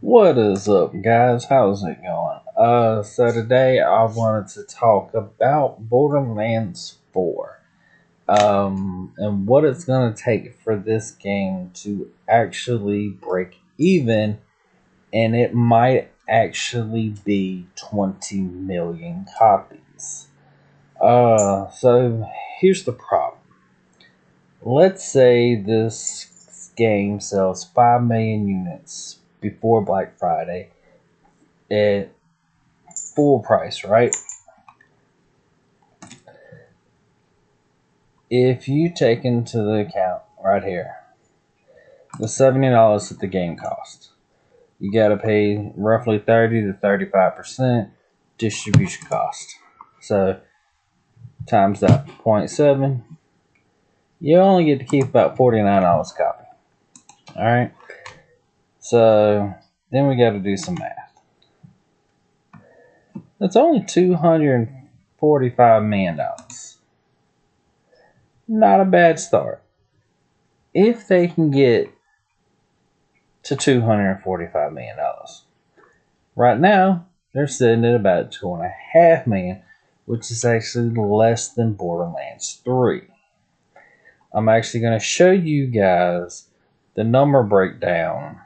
What is up, guys? How's it going? So today I wanted to talk about Borderlands 4. And what it's gonna take for this game to actually break even, and it might actually be 20 million copies. So here's the problem. Let's say this game sells 5 million units before Black Friday at full price, right? If you take into the account right here the $70 that the game cost, you got to pay roughly 30 to 35% distribution cost. So times that 0.7, you only get to keep about $49 a copy. All right. So then we got to do some math. That's only $245 million. Not a bad start. If they can get to $245 million. Right now, they're sitting at about $2.5 million, which is actually less than Borderlands 3. I'm actually going to show you guys the number breakdown.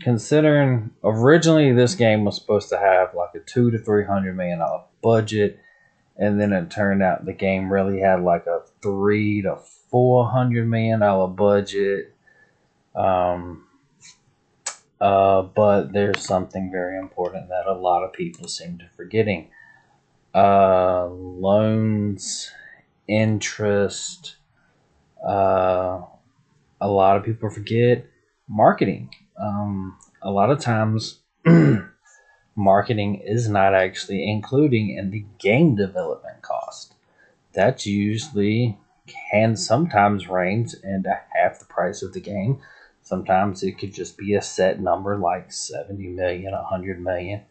Considering originally this game was supposed to have like a $200 to $300 million budget, and then it turned out the game really had like a $300 to $400 million budget. But there's something very important that a lot of people seem to forgetting. Loans, interest. A lot of people forget marketing. A lot of times, marketing is not actually including in the game development cost. That's usually can sometimes range into half the price of the game. Sometimes it could just be a set number like 70 million, 100 million.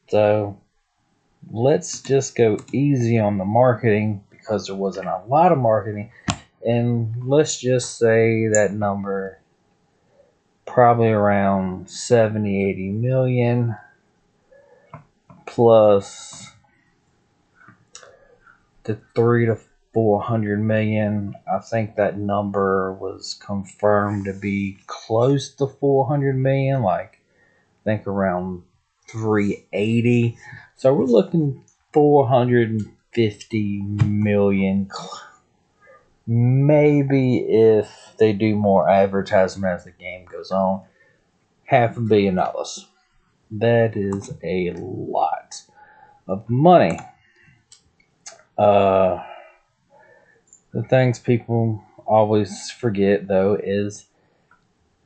So let's just go easy on the marketing because there wasn't a lot of marketing. And let's just say that number probably around 70, 80 million plus the 3 to 400 million. I think that number was confirmed to be close to 400 million, like I think around 380. So we're looking 450 million. Maybe if they do more advertisement as the game goes on, $500 million. That is a lot of money. The things people always forget, though, is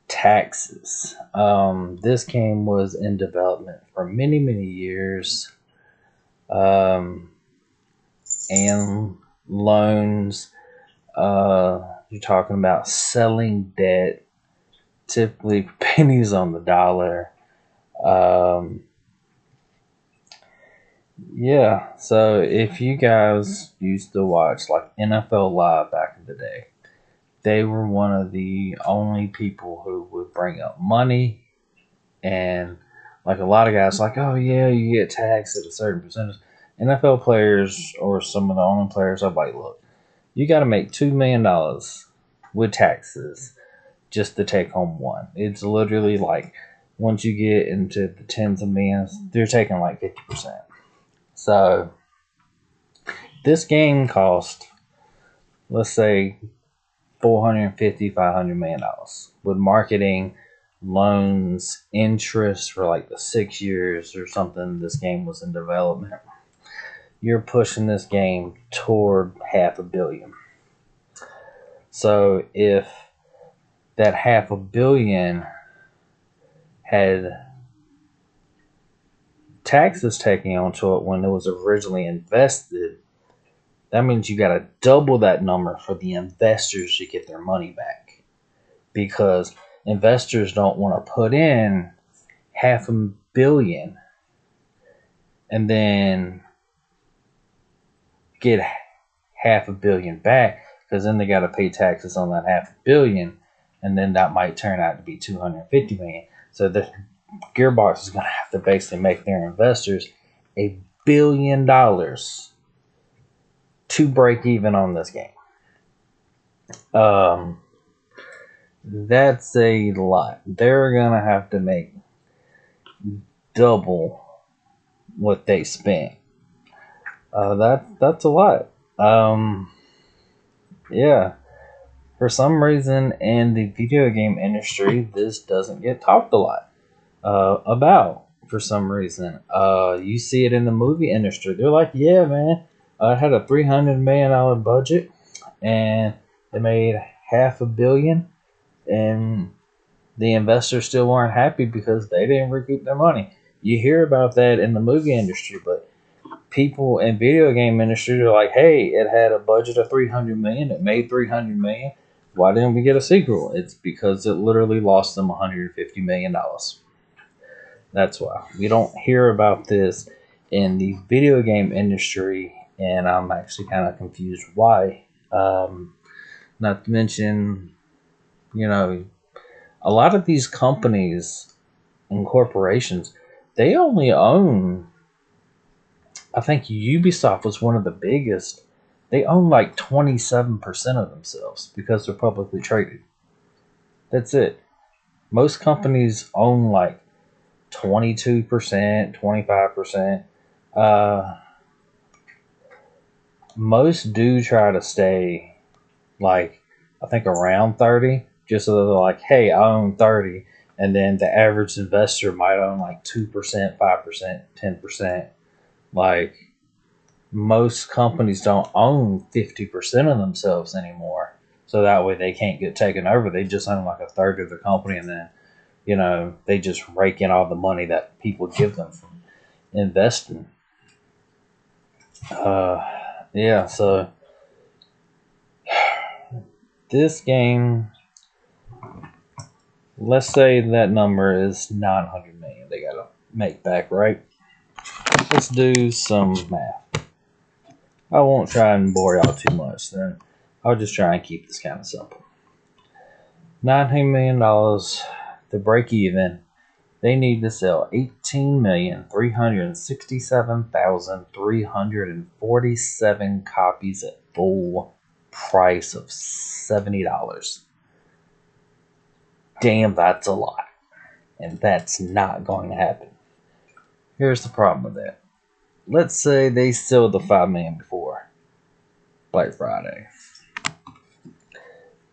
taxes. This game was in development for many, many years. And loans. You're talking about selling debt, typically pennies on the dollar. Yeah, so if you guys used to watch like NFL Live back in the day, they were one of the only people who would bring up money, and like a lot of guys like, oh yeah, you get taxed at a certain percentage. NFL players or some of the only players I'm like, look, you got to make $2 million with taxes just to take home one. It's literally like once you get into the tens of millions, they're taking like 50%. So this game cost, let's say, 450, $500 million with marketing, loans, interest for like the 6 years or something. This game was in development. You're pushing this game toward $500 million. So if that $500 million had taxes taken onto it when it was originally invested, that means you got to double that number for the investors to get their money back, because investors don't want to put in $500 million and then get $500 million back, because then they got to pay taxes on that $500 million, and then that might turn out to be 250 million. So the Gearbox is going to have to basically make their investors $1 billion to break even on this game. That's a lot. They're going to have to make double what they spent. That's a lot. Yeah. For some reason in the video game industry, this doesn't get talked a lot about. For some reason, you see it in the movie industry. They're like, "Yeah, man, I had a $300 million budget, and they made $500 million, and the investors still weren't happy because they didn't recoup their money." You hear about that in the movie industry, but people in video game industry are like, "Hey, it had a budget of $300 million. It made $300 million. Why didn't we get a sequel?" It's because it literally lost them $150 million. That's why we don't hear about this in the video game industry, and I'm actually kind of confused why. Not to mention, you know, a lot of these companies and corporations, they only own, I think Ubisoft was one of the biggest. They own like 27% of themselves because they're publicly traded. That's it. Most companies own like 22%, 25%. Most do try to stay like, I think around 30, just so they're like, "Hey, I own 30." And then the average investor might own like 2%, 5%, 10%. Like, most companies don't own 50% of themselves anymore. So that way they can't get taken over. They just own like a third of the company, and then, they just rake in all the money that people give them from investing. Yeah, so this game, let's say that number is 900 million they gotta make back, right? Let's do some math. I won't try and bore y'all too much, then I'll just try and keep this kind of simple. $900 million to break even. They need to sell 18,367,347 copies at full price of $70. Damn, that's a lot. And that's not going to happen. Here's the problem with that. Let's say they sold the 5 million before Black Friday.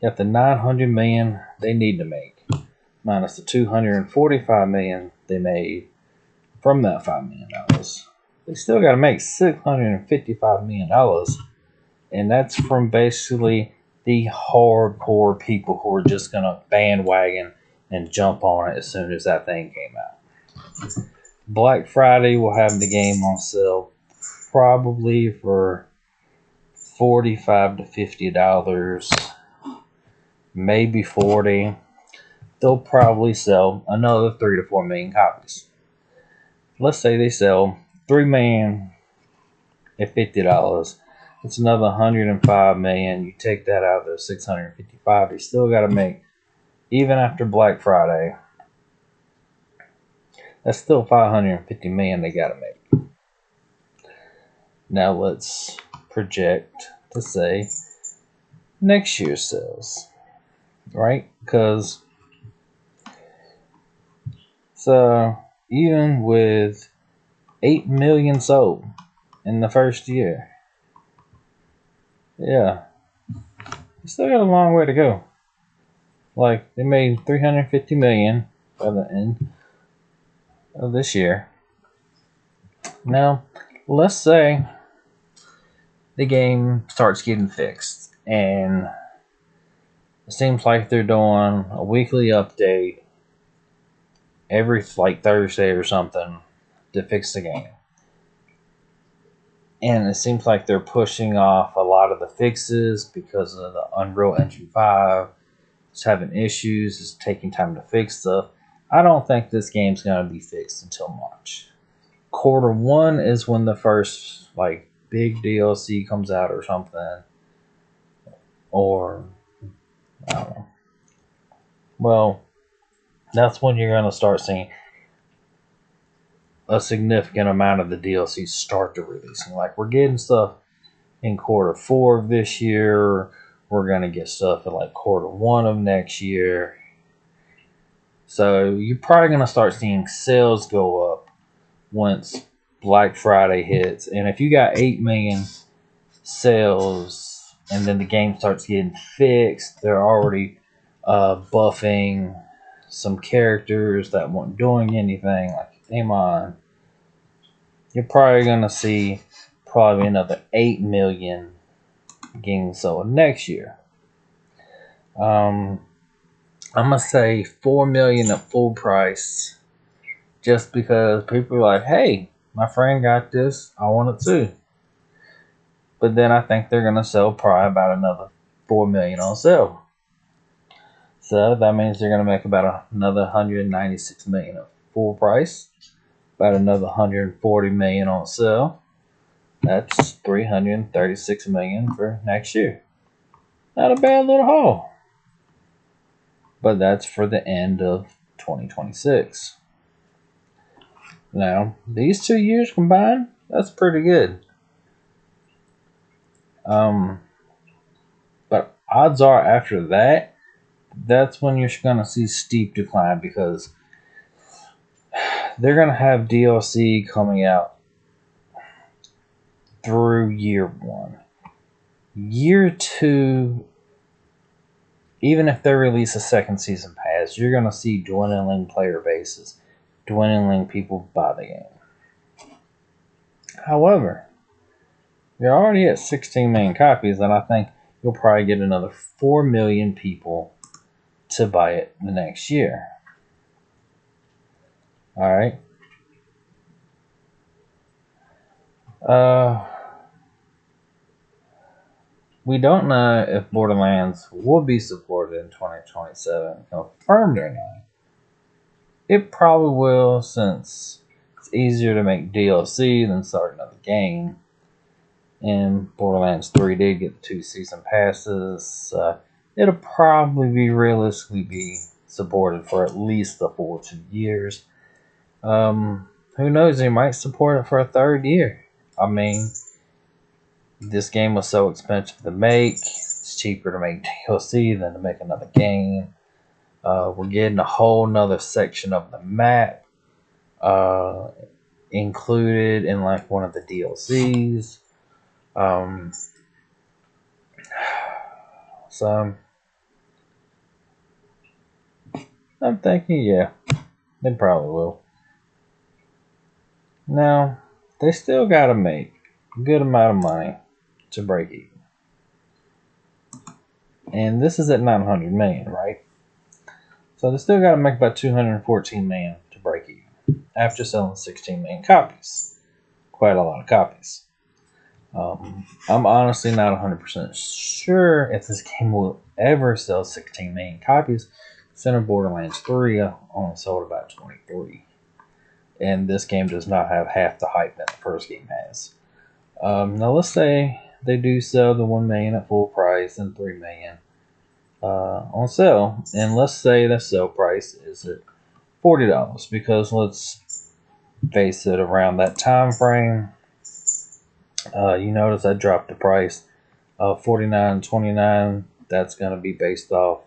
Got the 900 million they need to make, minus the 245 million they made from that $5 million. They still got to make $655 million, and that's from basically the hardcore people who are just gonna bandwagon and jump on it as soon as that thing came out. Black Friday will have the game on sale probably for $45 to $50, maybe $40. They'll probably sell another 3 to 4 million copies. Let's say they sell 3 million at $50. It's another 105 million. You take that out of the 655. They still got to make, even after Black Friday, that's still 550 million they got to make. Now let's project to say next year's sales, right? Because so even with 8 million sold in the first year, yeah, you still got a long way to go. Like, they made 350 million by the end of this year. Now, let's say the game starts getting fixed, and it seems like they're doing a weekly update every like Thursday or something to fix the game. And it seems like they're pushing off a lot of the fixes because of the Unreal Engine 5. It's having issues. It's taking time to fix stuff. I don't think this game's going to be fixed until March. Q1 is when the first like big DLC comes out or something. Or, I don't know. well, that's when you're going to start seeing a significant amount of the DLC start to releasing. Like, we're getting stuff in quarter 4 of this year. We're going to get stuff in like quarter 1 of next year. So you're probably going to start seeing sales go up once Black Friday hits. And if you got 8 million sales and then the game starts getting fixed, they're already buffing some characters that weren't doing anything, like Amon, you're probably going to see probably another 8 million getting sold next year. I'm going to say 4 million at full price just because people are like, hey, my friend got this, I want it too. But then I think they're going to sell probably about another 4 million on sale. So that means they're going to make about another 196 million at full price, about another 140 million on sale. That's 336 million for next year. Not a bad little haul. But that's for the end of 2026. Now, these 2 years combined, that's pretty good. But odds are after that, that's when you're going to see steep decline because they're going to have DLC coming out through year 1. Year 2, even if they release a second season pass, you're going to see dwindling player bases, dwindling people buy the game. However, you're already at 16 million copies, and I think you'll probably get another 4 million people to buy it the next year. Alright. We don't know if Borderlands will be supported in 2027, confirmed or not. It probably will, since it's easier to make DLC than start another game. And Borderlands 3 did get the 2 season passes. It'll probably be realistically be supported for at least the full 2 years. Who knows? They might support it for a 3rd year. I mean, this game was so expensive to make. It's cheaper to make DLC than to make another game. We're getting a whole nother section of the map included in like one of the DLCs. So I'm thinking, yeah, they probably will. Now, they still gotta make a good amount of money to break even. And this is at 900 million, right? So they still gotta make about 214 million to break even after selling 16 million copies. Quite a lot of copies. I'm honestly not 100% sure if this game will ever sell 16 million copies. Center Borderlands 3 only sold about 23. And this game does not have half the hype that the first game has. Now let's say they do sell the 1 million at full price and 3 million on sale. And let's say the sale price is at $40, because let's face it, around that time frame, you notice I dropped the price of $49.29. That's going to be based off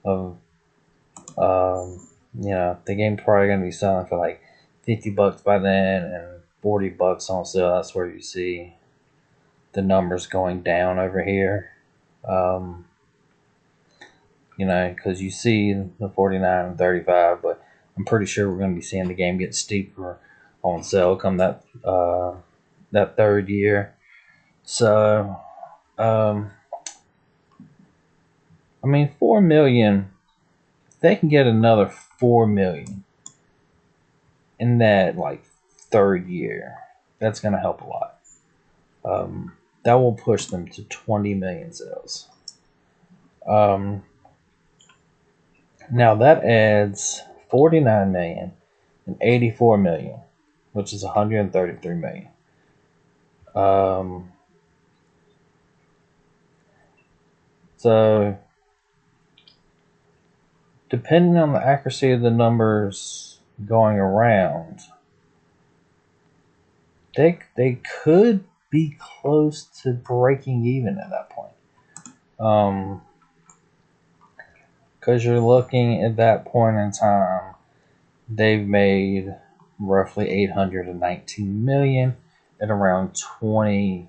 of, the game's probably going to be selling for like $50 by then and $40 on sale. That's where you see the numbers going down over here. Because you see the 49 and 35, but I'm pretty sure we're going to be seeing the game get steeper on sale come that 3rd year. So, 4 million. If they can get another 4 million in that 3rd year, that's going to help a lot. That will push them to 20 million sales. Now that adds 49 million and 84 million, which is 133 million. So depending on the accuracy of the numbers going around, they could be close to breaking even at that point. Because you're looking at that point in time, they've made roughly 819 million at around 20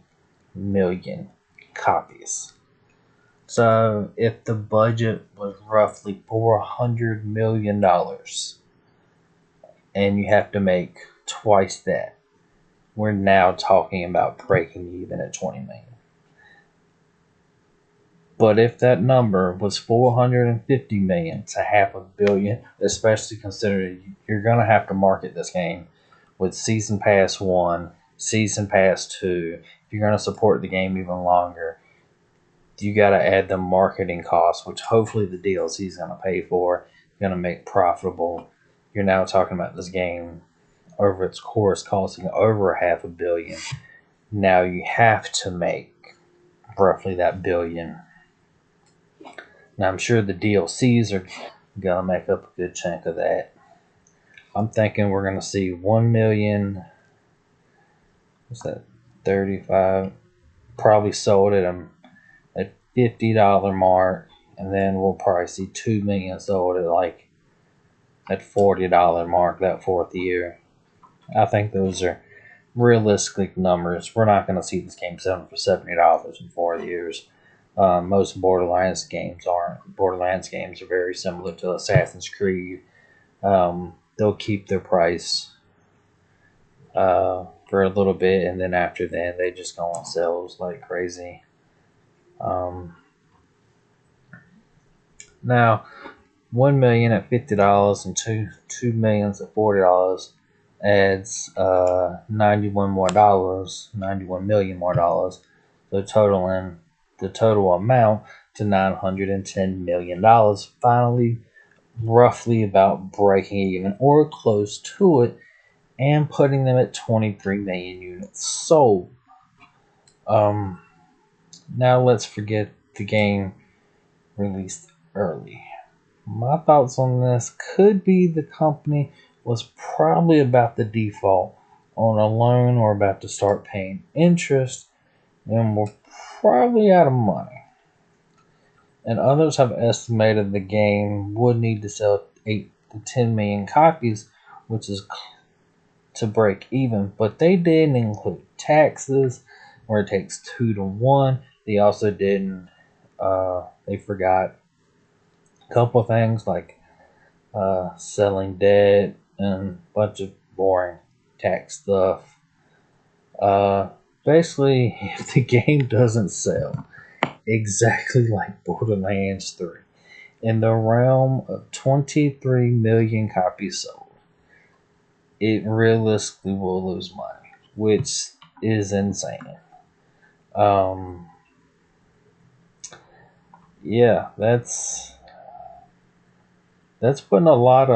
million copies. So if the budget was roughly $400 million and you have to make twice that, we're now talking about breaking even at 20 million. But if that number was 450 million to half a billion, especially considering you're going to have to market this game with Season Pass 1, Season Pass 2, if you're going to support the game even longer, you got to add the marketing costs, which hopefully the DLC is going to pay for, going to make profitable. You're now talking about this game over its course costing over $500 million. Now you have to make roughly that billion. Now I'm sure the DLCs are going to make up a good chunk of that. I'm thinking we're going to see 1 million. What's that? 35. Probably sold at $50 mark, and then we'll probably see 2 million sold at like at $40 mark that fourth year. I think those are realistic numbers. We're not going to see this game selling for $70 in 4 years. Most Borderlands games aren't. Borderlands games are very similar to Assassin's Creed. They'll keep their price for a little bit, and then after that, they just go on sales like crazy. Now, 1 million at $50 and 2 millions at $40 adds $91 million more. So totaling the total amount to $910 million. Finally, roughly about breaking even or close to it, and putting them at 23 million units sold. Now let's forget the game released early. My thoughts on this could be the company was probably about to default on a loan or about to start paying interest, and we're probably out of money. And others have estimated the game would need to sell 8 to 10 million copies, which is to break even. But they didn't include taxes, where it takes 2 to 1. They also didn't. They forgot a couple of things like selling debt and a bunch of boring tax stuff. Basically, if the game doesn't sell exactly like Borderlands 3, in the realm of 23 million copies sold, it realistically will lose money, which is insane. Yeah, that's putting a lot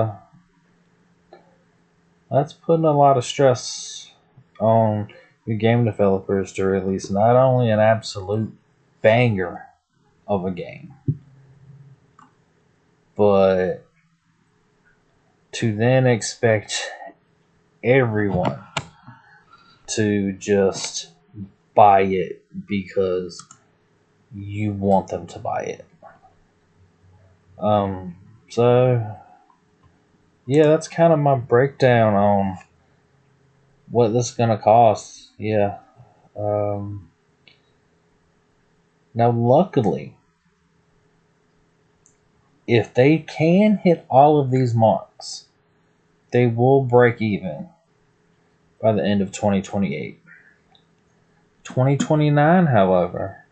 of stress on the game developers to release not only an absolute banger of a game, but to then expect everyone to just buy it because you want them to buy it. So yeah, that's kind of my breakdown on what this is gonna cost. Yeah. Now, luckily, if they can hit all of these marks, they will break even by the end of 2028. 2029, however,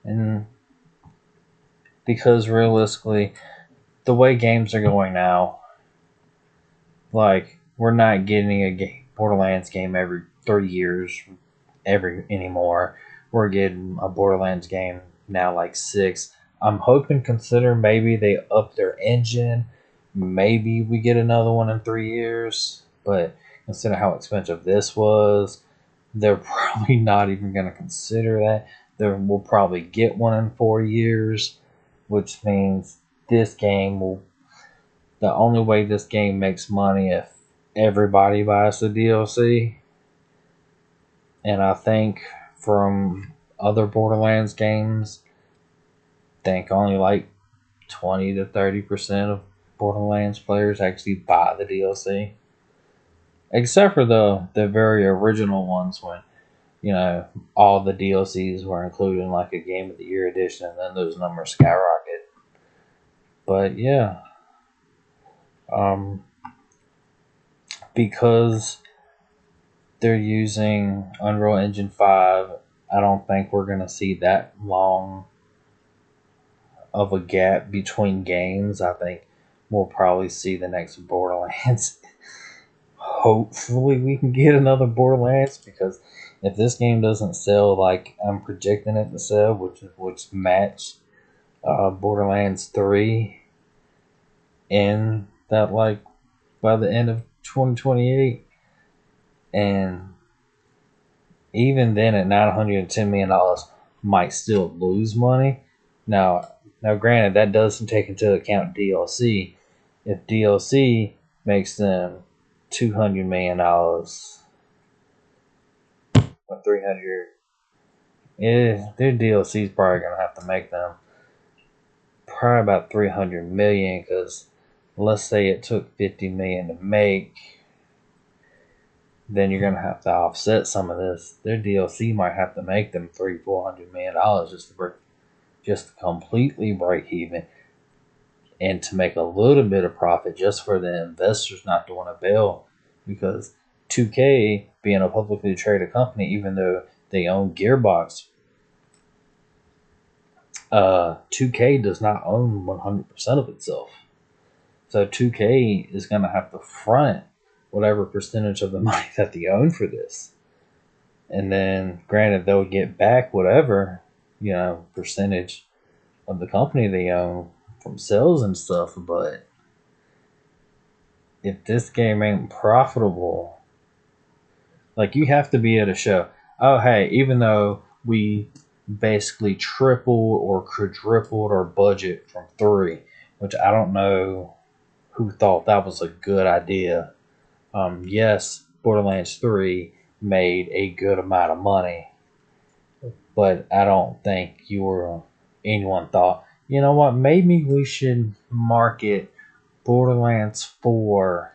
and because realistically, the way games are going now, like we're not getting a Borderlands game every 3 years anymore. We're getting a Borderlands game now like 6. I'm hoping, consider maybe they up their engine, maybe we get another one in 3 years. But consider how expensive this was, they're probably not even going to consider that. We'll probably get one in 4 years, which means this game will. The only way this game makes money if everybody buys the DLC, and I think from other Borderlands games, I think only like 20 to 30% of Borderlands players actually buy the DLC, except for the very original ones when all the DLCs were included in like a Game of the Year edition, and then those numbers skyrocket. But yeah, um, because they're using Unreal Engine 5, I don't think we're gonna see that long of a gap between games. I think we'll probably see the next Borderlands. Hopefully, we can get another Borderlands, because if this game doesn't sell like I'm predicting it to sell, which match Borderlands 3 in that, like, by the end of 2028, and even then at $910 million might still lose money. Now, granted, that doesn't take into account DLC. If DLC makes them $200 million or 300, their DLC is probably gonna have to make them probably about 300 million, because let's say it took 50 million to make, then you're gonna have to offset some of this. Their DLC might have to make them $300-400 million just to completely break even, and to make a little bit of profit, just for the investors not to want to bail, because 2K, being a publicly traded company, even though they own Gearbox, 2K does not own 100% of itself. So 2K is going to have to front whatever percentage of the money that they own for this. And then, granted, they'll get back whatever, percentage of the company they own from sales and stuff. But if this game ain't profitable, like, you have to be able to show, oh, hey, even though we basically tripled or quadrupled our budget from 3, which I don't know who thought that was a good idea. Yes, Borderlands 3 made a good amount of money, but I don't think anyone thought, you know what, maybe we should market Borderlands 4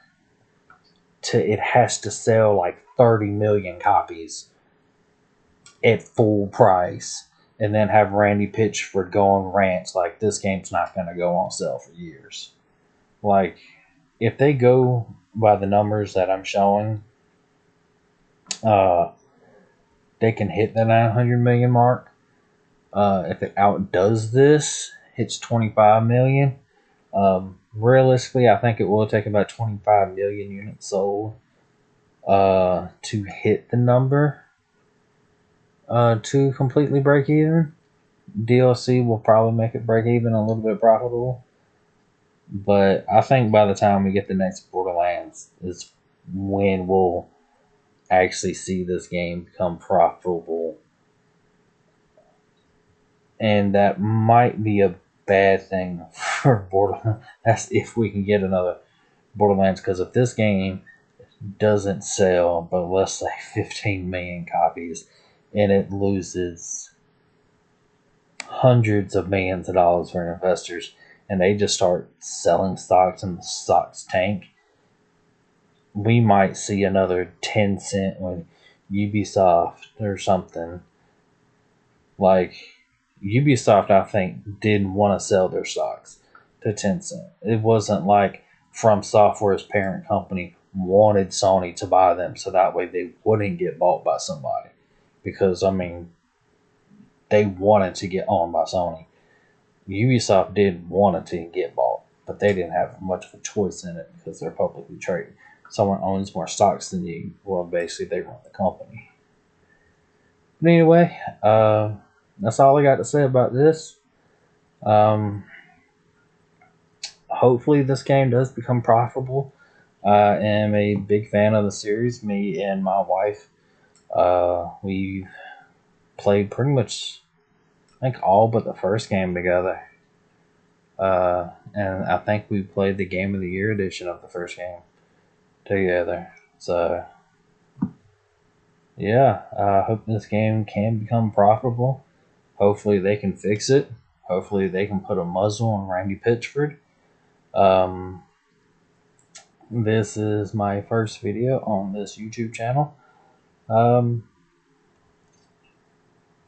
to, it has to sell like 30 million copies at full price, and then have Randy Pitchford go on rants like this game's not going to go on sale for years. Like, if they go by the numbers that I'm showing, they can hit the 900 million mark. If it outdoes this, hits 25 million. Realistically, I think it will take about 25 million units sold to hit the number to completely break even. DLC will probably make it break even a little bit profitable. But I think by the time we get the next Borderlands is when we'll actually see this game become profitable. And that might be a bad thing for Borderlands. That's if we can get another Borderlands, because if this game doesn't sell but let's say 15 million copies, and it loses hundreds of millions of dollars for investors, and they just start selling stocks and the stocks tank, we might see another Tencent when Ubisoft or something. Like, Ubisoft, I think, didn't want to sell their stocks to Tencent. It wasn't like From Software's parent company wanted Sony to buy them so that way they wouldn't get bought by somebody. Because, I mean, they wanted to get owned by Sony. Ubisoft did want it to get bought, but they didn't have much of a choice in it because they're publicly traded. Someone owns more stocks than you. Well, basically, they run the company. But anyway, that's all I got to say about this. Hopefully, this game does become profitable. I am a big fan of the series. Me and my wife, we've played pretty much, I think, all but the first game together. And I think we played the Game of the Year edition of the first game together. So, yeah, I hope this game can become profitable. Hopefully, they can fix it. Hopefully, they can put a muzzle on Randy Pitchford. Um, this is my first video on this YouTube channel.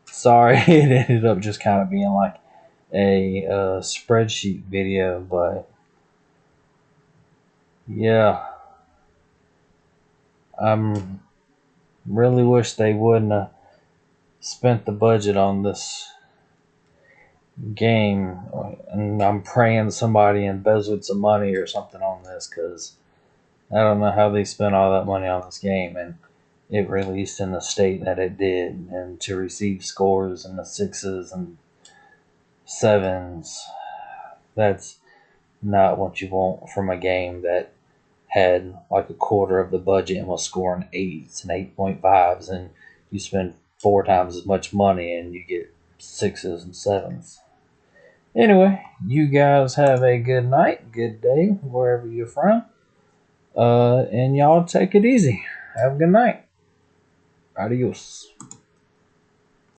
Sorry, it ended up just kind of being like a spreadsheet video, but yeah, I'm really wish they wouldn't have spent the budget on this game, and I'm praying somebody embezzled some money or something on this, because I don't know how they spent all that money on this game and it released in the state that it did, and to receive scores in the 6s and 7s. That's not what you want from a game that had like a quarter of the budget and was scoring 8s and 8.5s, and you spend 4 times as much money and you get 6s and 7s. Anyway, you guys have a good night, good day, wherever you're from. And y'all take it easy. Have a good night. Adios.